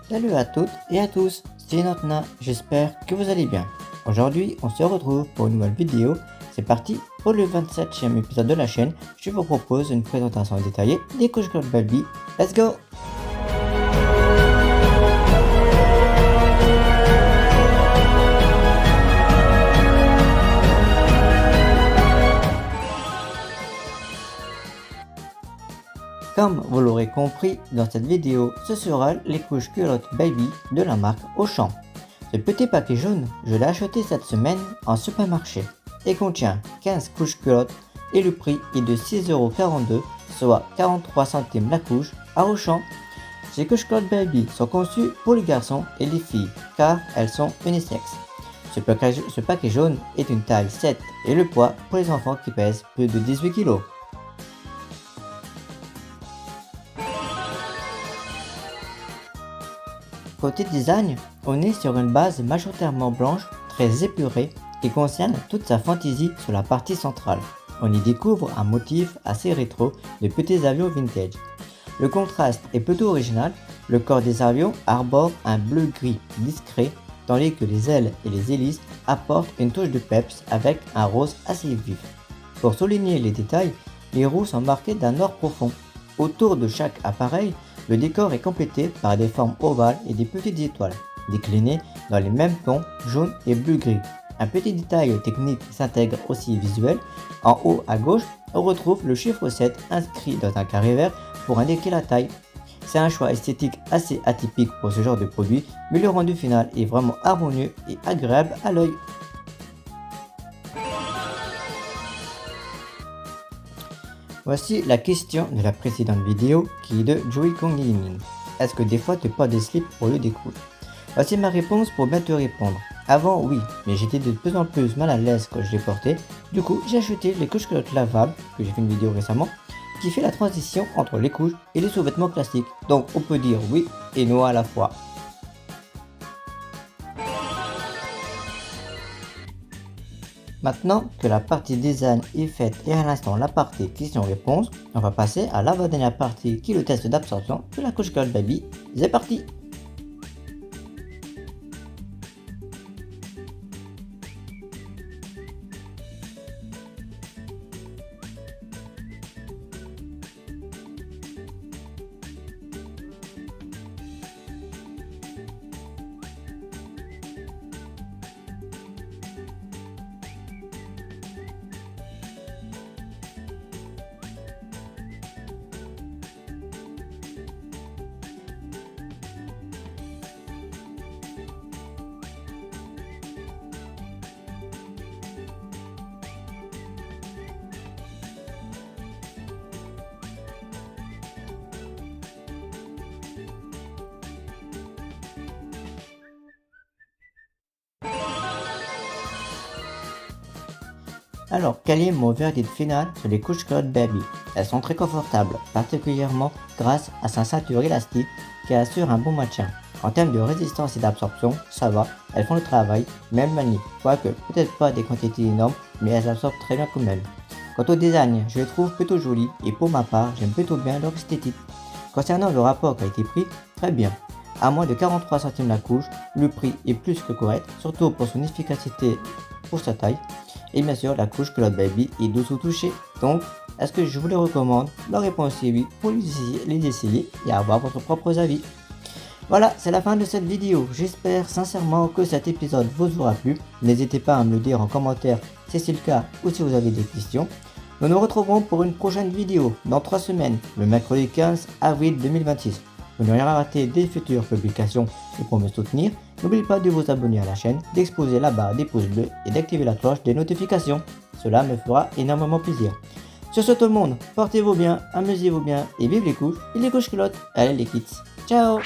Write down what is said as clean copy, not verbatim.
Salut à toutes et à tous, c'est Notna, j'espère que vous allez bien. Aujourd'hui, on se retrouve pour une nouvelle vidéo. C'est parti pour le 27e épisode de la chaîne. Je vous propose une présentation détaillée des couches Cloud Baby. Let's go! Comme vous l'aurez compris, dans cette vidéo, ce sera les couches culottes Baby de la marque Auchan. Ce petit paquet jaune, je l'ai acheté cette semaine en supermarché et contient 15 couches culottes et le prix est de 6,42€, soit 43 centimes la couche à Auchan. Ces couches culottes Baby sont conçues pour les garçons et les filles car elles sont unisexes. Ce paquet jaune est une taille 7 et le poids pour les enfants qui pèsent plus de 18 kg. Côté design, on est sur une base majoritairement blanche, très épurée, qui concerne toute sa fantaisie sur la partie centrale. On y découvre un motif assez rétro de petits avions vintage. Le contraste est plutôt original, le corps des avions arbore un bleu-gris discret, tandis que les ailes et les hélices apportent une touche de peps avec un rose assez vif. Pour souligner les détails, les roues sont marquées d'un or profond. Autour de chaque appareil, le décor est complété par des formes ovales et des petites étoiles, déclinées dans les mêmes tons jaune et bleu-gris. Un petit détail technique s'intègre aussi visuel. En haut à gauche, on retrouve le chiffre 7 inscrit dans un carré vert pour indiquer la taille. C'est un choix esthétique assez atypique pour ce genre de produit, mais le rendu final est vraiment harmonieux et agréable à l'œil. Voici la question de la précédente vidéo qui est de Joey Kong Gaming. Est-ce que des fois tu portes des slips au lieu des couches? Voici ma réponse pour bien te répondre. Avant oui, mais j'étais de plus en plus mal à l'aise quand je les portais. Du coup j'ai acheté les couches culottes lavables, que j'ai fait une vidéo récemment, qui fait la transition entre les couches et les sous-vêtements classiques. Donc on peut dire oui et non à la fois. Maintenant que la partie design est faite et à l'instant la partie question-réponse, on va passer à l'avant-dernière partie qui est le test d'absorption de la couche Cloud Baby. C'est parti! Alors, quel est mon verdict final sur les couches Cloud Baby? Elles sont très confortables, particulièrement grâce à sa ceinture élastique qui assure un bon maintien. En termes de résistance et d'absorption, ça va, elles font le travail, même manies, quoique peut-être pas des quantités énormes, mais elles absorbent très bien quand même. Quant au design, je les trouve plutôt jolis et pour ma part, j'aime plutôt bien leur esthétique. Concernant le rapport qualité-prix, très bien. À moins de 43 centimes la couche, le prix est plus que correct, surtout pour son efficacité pour sa taille. Et bien sûr, la couche Cloud Baby est douce au toucher. Donc, est-ce que je vous les recommande? La réponse est oui, pour les essayer et avoir votre propre avis. Voilà, c'est la fin de cette vidéo. J'espère sincèrement que cet épisode vous aura plu. N'hésitez pas à me le dire en commentaire si c'est le cas ou si vous avez des questions. Nous nous retrouverons pour une prochaine vidéo dans 3 semaines, le mercredi 15 avril 2026. Pour ne rien rater des futures publications et pour me soutenir, n'oubliez pas de vous abonner à la chaîne, d'exposer la barre des pouces bleus et d'activer la cloche des notifications. Cela me fera énormément plaisir. Sur ce tout le monde, portez-vous bien, amusez-vous bien et vive les couches et les couches culottes. Allez les kids, ciao!